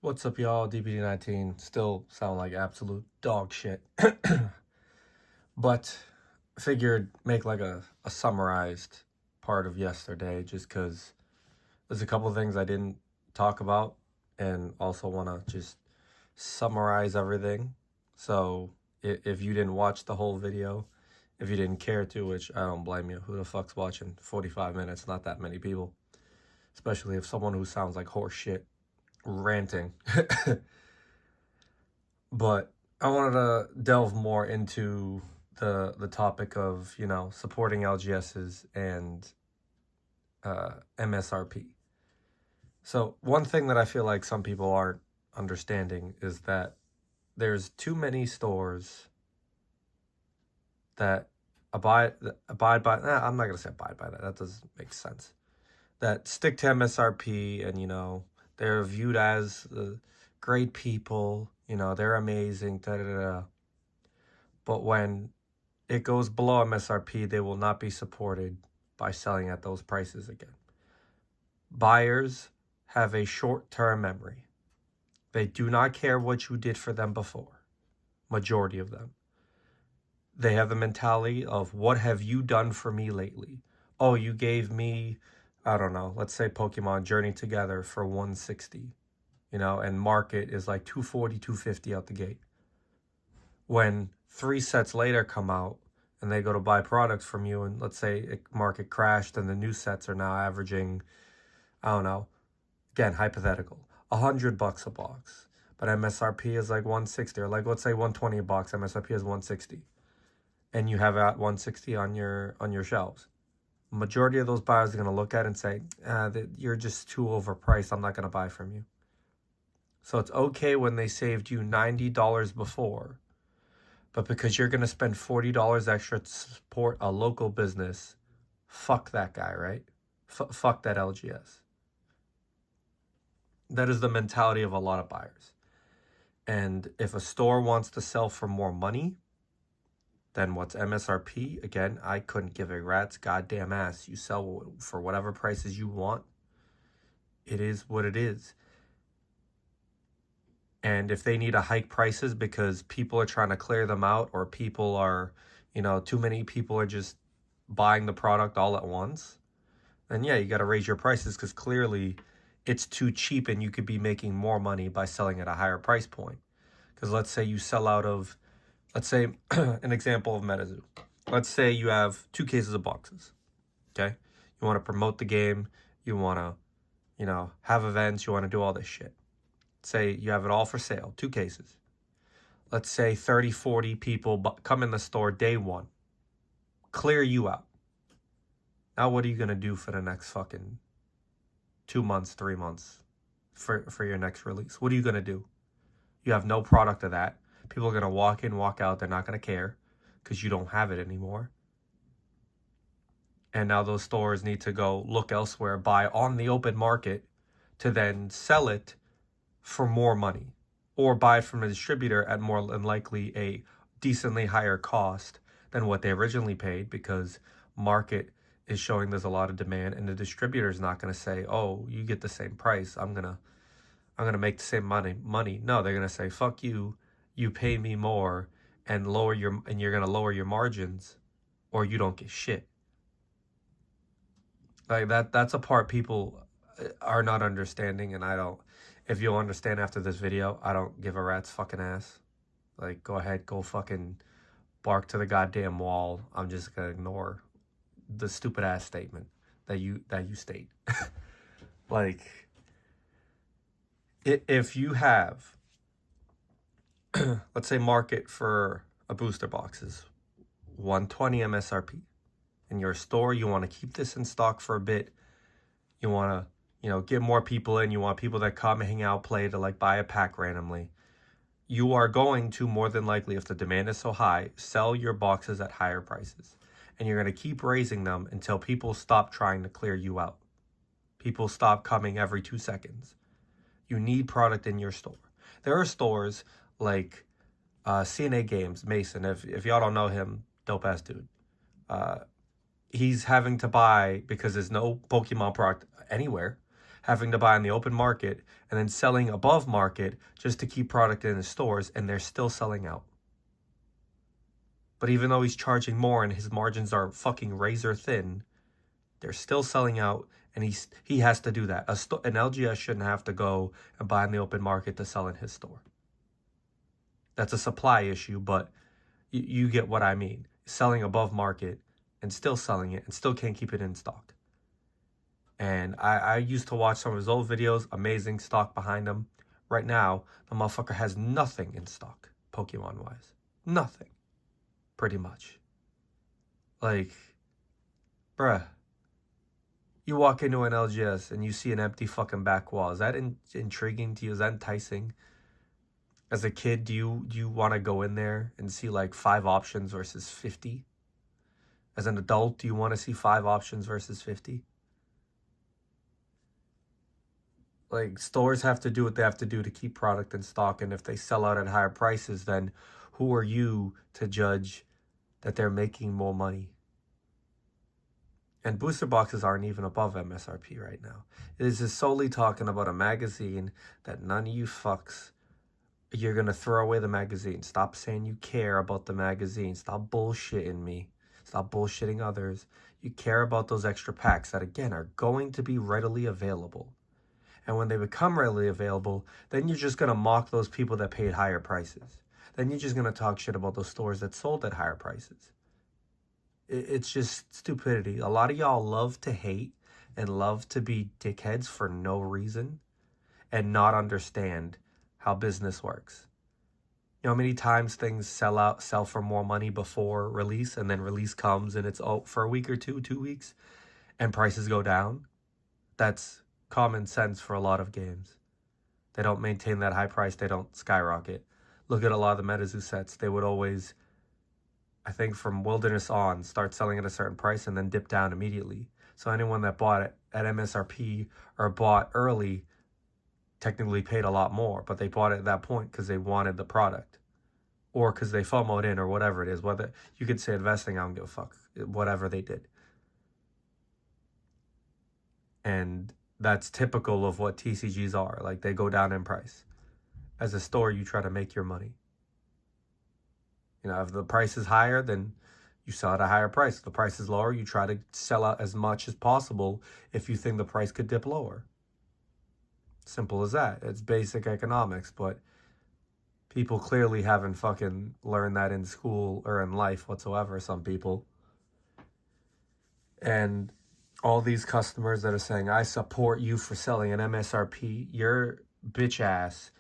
What's up, y'all? DPD19 still sound like absolute dog shit. But figured make like a summarized part of yesterday just because there's a couple things I didn't talk about and also want to just summarize everything. So if you didn't watch the whole video, if you didn't care to, which I don't blame you, who the fuck's watching 45 minutes? Not that many people, especially if someone who sounds like horse shit ranting. But I wanted to delve more into the topic of supporting LGSs and MSRP. So one thing that I feel like some people aren't understanding is that there's too many stores that abide by. I'm not gonna say abide by that. That doesn't make sense. That stick to MSRP and they're viewed as great people. They're amazing. Da da da. But when it goes below MSRP, they will not be supported by selling at those prices again. Buyers have a short-term memory. They do not care what you did for them before. Majority of them. They have the mentality of, what have you done for me lately? Oh, you gave me, I don't know, let's say Pokemon Journey Together for 160, and market is like 240, 250 out the gate. When 3 sets later come out and they go to buy products from you, and let's say market crashed and the new sets are now averaging, I don't know, again, hypothetical, $100 a box, but MSRP is like 160, or like let's say 120 a box, MSRP is 160, and you have it at 160 on your shelves. Majority of those buyers are going to look at it and say, you're just too overpriced, I'm not going to buy from you. So it's okay when they saved you $90 before, but because you're going to spend $40 extra to support a local business, fuck that guy, right? Fuck that LGS. That is the mentality of a lot of buyers. And if a store wants to sell for more money, then what's MSRP? Again, I couldn't give a rat's goddamn ass. You sell for whatever prices you want. It is what it is. And if they need to hike prices because people are trying to clear them out, or people are, too many people are just buying the product all at once, then yeah, you got to raise your prices because clearly it's too cheap and you could be making more money by selling at a higher price point. Because let's say you sell out of, let's say, an example of MetaZoo. Let's say you have 2 cases of boxes, okay? You want to promote the game, you want to, have events, you want to do all this shit. Say you have it all for sale, 2 cases. Let's say 30, 40 people come in the store day one, clear you out. Now what are you going to do for the next fucking 2 months, 3 months for your next release? What are you going to do? You have no product of that. People are going to walk in, walk out. They're not going to care because you don't have it anymore. And now those stores need to go look elsewhere, buy on the open market to then sell it for more money, or buy from a distributor at more than likely a decently higher cost than what they originally paid, because market is showing there's a lot of demand, and the distributor is not going to say, oh, you get the same price, I'm gonna make the same money. No, they're gonna say, fuck you, you pay me more, and you're gonna lower your margins, or you don't get shit. Like that's a part people are not understanding, and I don't. If you'll understand after this video, I don't give a rat's fucking ass. Like, go ahead, go fucking bark to the goddamn wall. I'm just gonna ignore the stupid ass statement that you state. Like, if you have, let's say, market for a booster box is 120 MSRP. In your store, you want to keep this in stock for a bit. You want to, get more people in. You want people that come, hang out, play, to like buy a pack randomly. You are going to, more than likely, if the demand is so high, sell your boxes at higher prices. And you're going to keep raising them until people stop trying to clear you out. People stop coming every 2 seconds. You need product in your store. There are stores like CNA Games, Mason. If y'all don't know him, dope ass dude. He's having to buy, because there's no Pokemon product anywhere. having to buy in the open market, and then selling above market just to keep product in his stores, and they're still selling out. But even though he's charging more and his margins are fucking razor thin, they're still selling out, and he has to do that. An LGS shouldn't have to go and buy in the open market to sell in his store. That's a supply issue, but you get what I mean. Selling above market and still selling it and still can't keep it in stock. And I used to watch some of his old videos, amazing stock behind him. Right now, the motherfucker has nothing in stock, Pokemon-wise. Nothing. Pretty much. Like, bruh. You walk into an LGS and you see an empty fucking back wall. Is that intriguing to you? Is that enticing? As a kid, do you want to go in there and see like 5 options versus 50? As an adult, do you want to see 5 options versus 50? Like, stores have to do what they have to do to keep product in stock, and if they sell out at higher prices, then who are you to judge that they're making more money? And booster boxes aren't even above MSRP right now. This is solely talking about a magazine that none of you fucks, you're going to throw away the magazine. Stop saying you care about the magazine. Stop bullshitting me. Stop bullshitting others. You care about those extra packs that, again, are going to be readily available. And when they become readily available, then you're just going to mock those people that paid higher prices. Then you're just going to talk shit about those stores that sold at higher prices. It's just stupidity. A lot of y'all love to hate and love to be dickheads for no reason and not understand how business works. You know how many times things sell for more money before release, and then release comes and it's out for a week or 2 weeks, and prices go down? That's common sense for a lot of games. They don't maintain that high price. They don't skyrocket. Look at a lot of the MetaZoo sets. They would always, I think from Wilderness on, start selling at a certain price and then dip down immediately. So anyone that bought it at MSRP or bought early technically paid a lot more, but they bought it at that point because they wanted the product or because they FOMO'd in or whatever it is. Whether you could say investing, I don't give a fuck. Whatever they did. And that's typical of what TCGs are. Like, they go down in price. As a store, you try to make your money. You know, if the price is higher, then you sell at a higher price. If the price is lower, you try to sell out as much as possible if you think the price could dip lower. Simple as that. It's basic economics, but people clearly haven't fucking learned that in school or in life whatsoever, some people. And all these customers that are saying, I support you for selling an MSRP, your bitch ass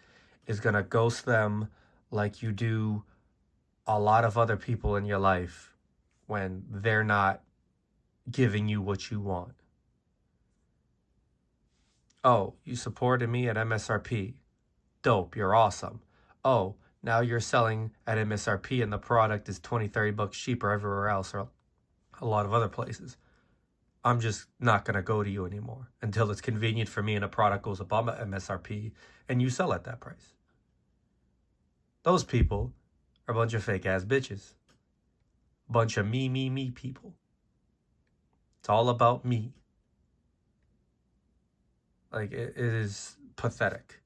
is going to ghost them like you do a lot of other people in your life when they're not giving you what you want. Oh, you supported me at MSRP. Dope, you're awesome. Oh, now you're selling at MSRP and the product is $20-30 cheaper everywhere else or a lot of other places. I'm just not going to go to you anymore until it's convenient for me and a product goes above MSRP and you sell at that price. Those people are a bunch of fake ass bitches. Bunch of me people. It's all about me. Like, it is pathetic.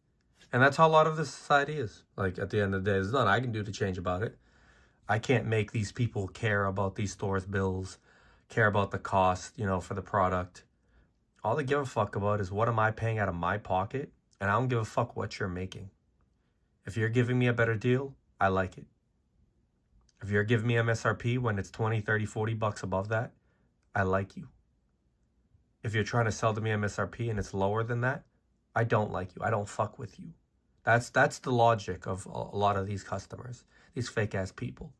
And that's how a lot of this society is. Like, at the end of the day, there's nothing I can do to change about it. I can't make these people care about these stores' bills, care about the cost, you know, for the product. All they give a fuck about is what am I paying out of my pocket, and I don't give a fuck what you're making. If you're giving me a better deal, I like it. If you're giving me MSRP when it's 20, 30, 40 bucks above that, I like you. If you're trying to sell to me MSRP and it's lower than that, I don't like you. I don't fuck with you. That's the logic of a lot of these customers, these fake ass people.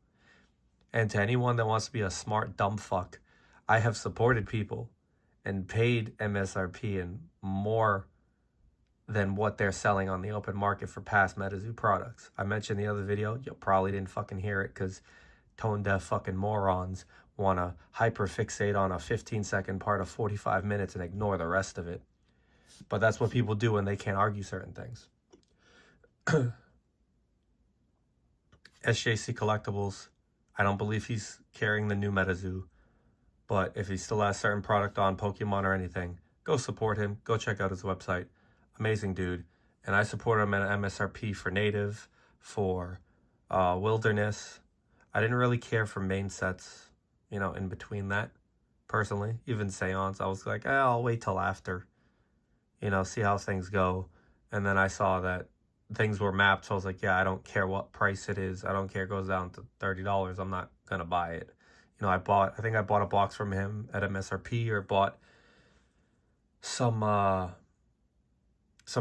And to anyone that wants to be a smart dumb fuck, I have supported people and paid MSRP and more than what they're selling on the open market for past MetaZoo products. I mentioned the other video, you probably didn't fucking hear it because tone deaf fucking morons want to hyperfixate on a 15-second part of 45 minutes and ignore the rest of it. But that's what people do when they can't argue certain things. SJC Collectibles, I don't believe he's carrying the new MetaZoo, but if he still has certain product on Pokemon or anything, go support him. Go check out his website. Amazing dude. And I support him at MSRP for native, for wilderness. I didn't really care for main sets, in between that, personally. Even Seance, I was like, I'll wait till after, see how things go. And then I saw that things were mapped, so I was like, yeah, I don't care what price it is. I don't care. It goes down to $30. I'm not going to buy it. I think I bought a box from him at MSRP, or bought some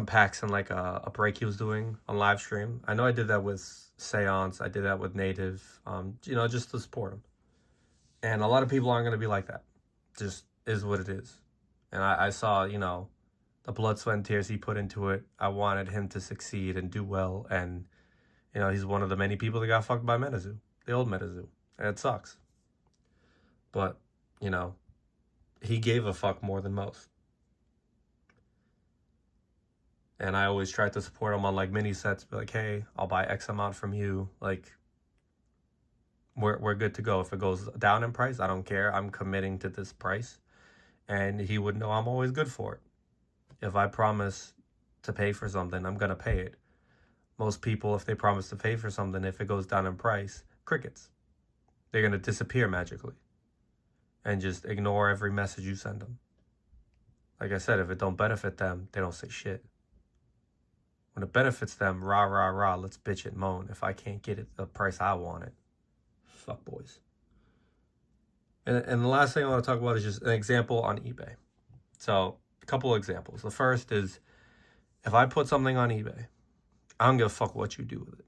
packs in like a break he was doing on live stream. I know I did that with Seance. I did that with Native, just to support him. And a lot of people aren't going to be like that. Just is what it is. And I saw, the blood, sweat, and tears he put into it. I wanted him to succeed and do well. And, he's one of the many people that got fucked by MetaZoo, the old MetaZoo. And it sucks. But, he gave a fuck more than most. And I always tried to support him on like mini sets, be like, hey, I'll buy X amount from you. Like, we're good to go. If it goes down in price, I don't care. I'm committing to this price. And he would know I'm always good for it. If I promise to pay for something, I'm going to pay it. Most people, if they promise to pay for something, if it goes down in price, crickets. They're going to disappear magically. And just ignore every message you send them. Like I said, if it don't benefit them, they don't say shit. When it benefits them, rah, rah, rah, let's bitch and moan. If I can't get it the price I want it. Fuck boys. And the last thing I want to talk about is just an example on eBay. So, a couple of examples. The first is, if I put something on eBay, I don't give a fuck what you do with it.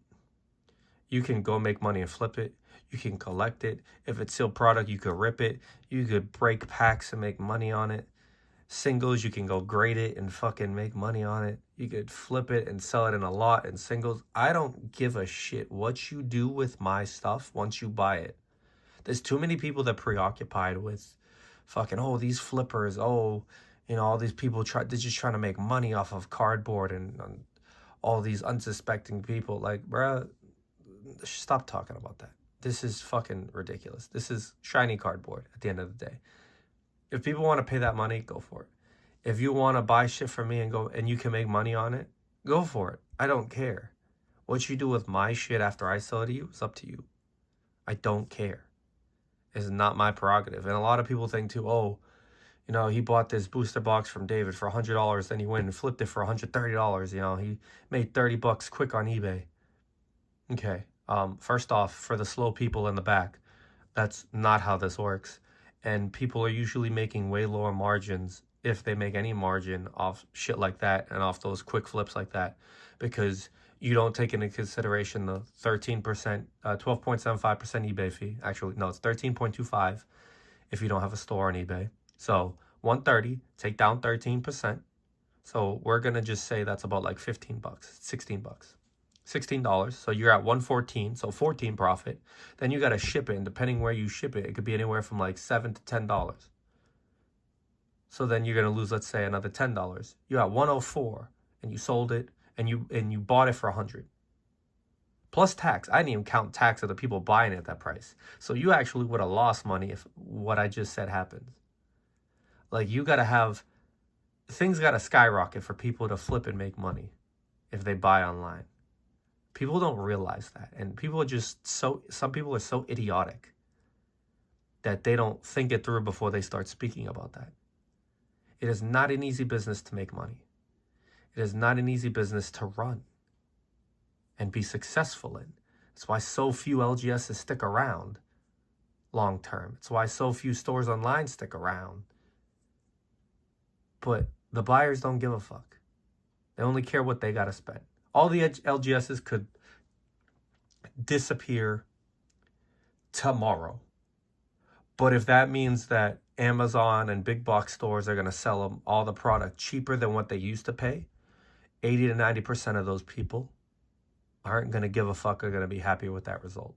You can go make money and flip it. You can collect it. If it's still product, you could rip it. You could break packs and make money on it. Singles, you can go grade it and fucking make money on it. You could flip it and sell it in a lot in singles. I don't give a shit what you do with my stuff once you buy it. There's too many people that preoccupied with fucking, these flippers, all these people they're just trying to make money off of cardboard and all these unsuspecting people. Like, bruh, stop talking about that. This is fucking ridiculous. This is shiny cardboard at the end of the day. If people want to pay that money, go for it. If you want to buy shit from me and you can make money on it, go for it. I don't care. What you do with my shit after I sell it to you is up to you. I don't care. It's not my prerogative. And a lot of people think too, he bought this booster box from David for $100, then he went and flipped it for $130. He made $30 quick on eBay. Okay. First off, for the slow people in the back, that's not how this works. And people are usually making way lower margins, if they make any margin, off shit like that and off those quick flips like that, because you don't take into consideration the 13%, 12.75% eBay fee. Actually, no, it's 13.25 if you don't have a store on eBay. So 130, take down 13%. So we're going to just say that's about like $15, $16. $16. So you're at 114, so 14 profit. Then you got to ship it, and depending where you ship it, it could be anywhere from like $7 to $10. So then you're going to lose, let's say, another $10. You're at 104, and you sold it, and you bought it for 100. Plus tax. I didn't even count tax of the people buying it at that price. So you actually would have lost money if what I just said happens. Like, you got to have, things got to skyrocket for people to flip and make money if they buy online. People don't realize that. And people are just some people are so idiotic that they don't think it through before they start speaking about that. It is not an easy business to make money. It is not an easy business to run and be successful in. It's why so few LGSs stick around long term. It's why so few stores online stick around. But the buyers don't give a fuck. They only care what they got to spend. All the LGSs could disappear tomorrow. But if that means that Amazon and big box stores are going to sell them all the product cheaper than what they used to pay, 80 to 90% of those people aren't going to give a fuck, are going to be happy with that result.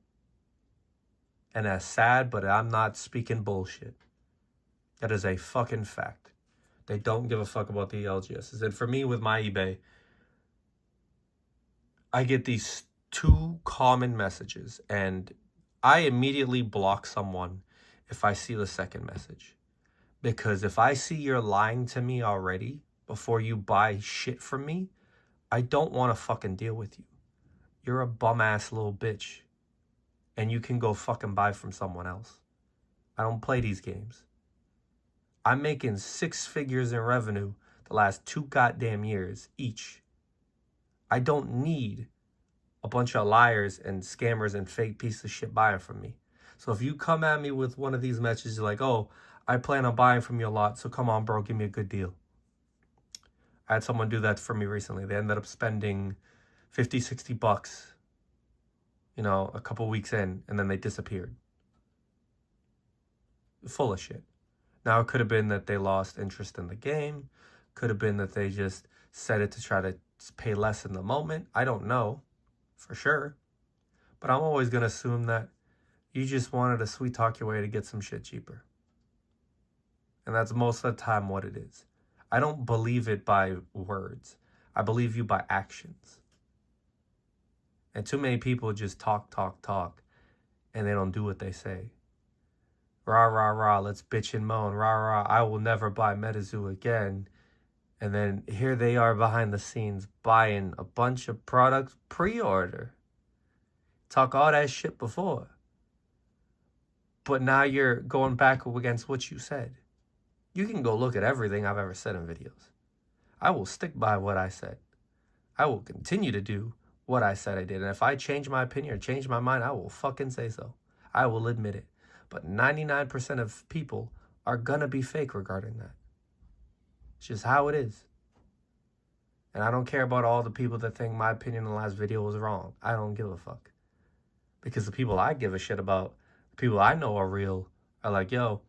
And that's sad, but I'm not speaking bullshit. That is a fucking fact. They don't give a fuck about the LGSs. And for me, with my eBay, I get these two common messages, and I immediately block someone if I see the second message, Because if I see you're lying to me already before you buy shit from me, I don't want to fucking deal with you. You're a bum ass little bitch. And you can go fucking buy from someone else. I don't play these games. I'm making 6 figures in revenue the last 2 goddamn years each. I don't need a bunch of liars and scammers and fake pieces of shit buying from me. So if you come at me with one of these messages like, oh, I plan on buying from you a lot, so come on, bro, give me a good deal. I had someone do that for me recently. They ended up spending 50, 60 bucks, a couple weeks in, and then they disappeared. Full of shit. Now, it could have been that they lost interest in the game. Could have been that they just said it to try to pay less in the moment. I don't know for sure. But I'm always going to assume that you just wanted to sweet talk your way to get some shit cheaper. And that's most of the time what it is. I don't believe it by words. I believe you by actions. And too many people just talk, and they don't do what they say. Rah, rah, rah, let's bitch and moan. Rah, rah, I will never buy MetaZoo again. And then here they are behind the scenes buying a bunch of products pre-order. Talk all that shit before. But now you're going back against what you said. You can go look at everything I've ever said in videos. I will stick by what I said. I will continue to do what I said I did. And if I change my opinion or change my mind, I will fucking say so. I will admit it. But 99% of people are going to be fake regarding that. It's just how it is. And I don't care about all the people that think my opinion in the last video was wrong. I don't give a fuck. Because the people I give a shit about, the people I know are real, are like, yo,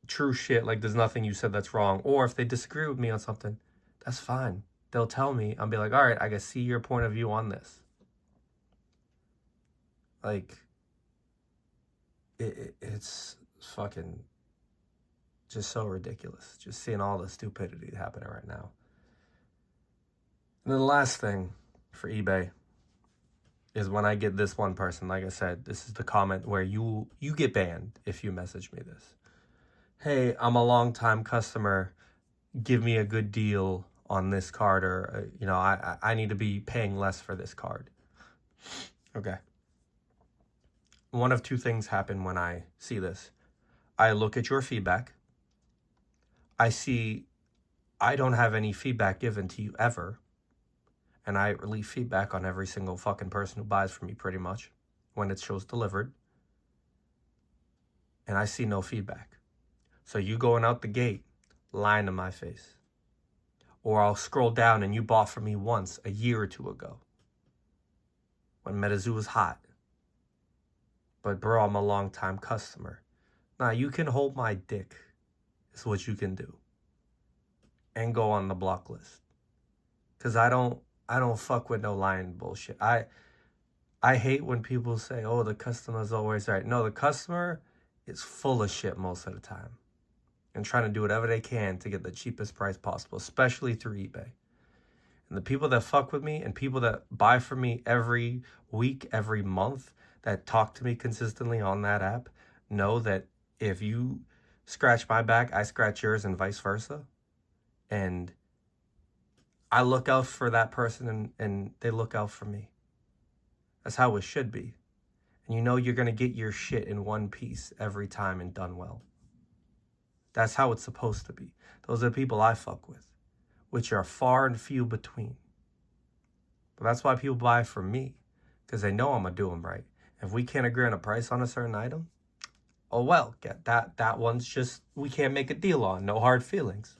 true shit, like there's nothing you said that's wrong. Or if they disagree with me on something, that's fine. They'll tell me. I'll be like, all right, I can see your point of view on this. Like, it's fucking just so ridiculous. Just seeing all the stupidity happening right now. And then the last thing for eBay is when I get this one person, like I said, this is the comment where you get banned if you message me this. Hey, I'm a long-time customer. Give me a good deal on this card, or, I need to be paying less for this card. Okay. One of two things happen when I see this. I look at your feedback. I see I don't have any feedback given to you ever. And I leave feedback on every single fucking person who buys from me pretty much when it shows delivered. And I see no feedback. So you going out the gate, lying to my face. Or I'll scroll down and you bought from me once a year or two ago when MetaZoo was hot. But bro, I'm a long-time customer. Nah, you can hold my dick is what you can do. And go on the block list. Because I don't fuck with no lying bullshit. I hate when people say, oh, the customer's always right. No, the customer is full of shit most of the time. And trying to do whatever they can to get the cheapest price possible, especially through eBay. And the people that fuck with me and people that buy from me every week, every month, that talk to me consistently on that app, know that if you scratch my back, I scratch yours and vice versa. And I look out for that person and they look out for me. That's how it should be. And you're going to get your shit in one piece every time and done well. That's how it's supposed to be. Those are the people I fuck with, which are far and few between. But that's why people buy from me, because they know I'm going to do them right. If we can't agree on a price on a certain item, oh well, get that one's just, we can't make a deal on. No hard feelings.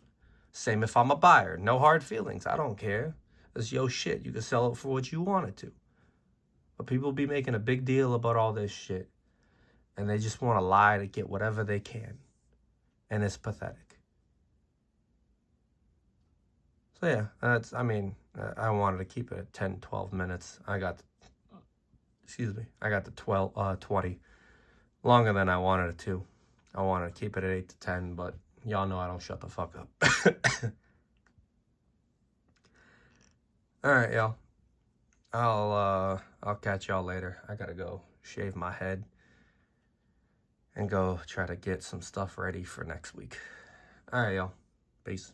Same if I'm a buyer. No hard feelings. I don't care. It's your shit. You can sell it for what you want it to. But people be making a big deal about all this shit. And they just want to lie to get whatever they can. And it's pathetic. So yeah, I wanted to keep it at 10, 12 minutes. I got the 20. Longer than I wanted it to. I wanted to keep it at 8 to 10, but y'all know I don't shut the fuck up. All right, y'all. I'll catch y'all later. I gotta go shave my head and go try to get some stuff ready for next week. All right, y'all. Peace.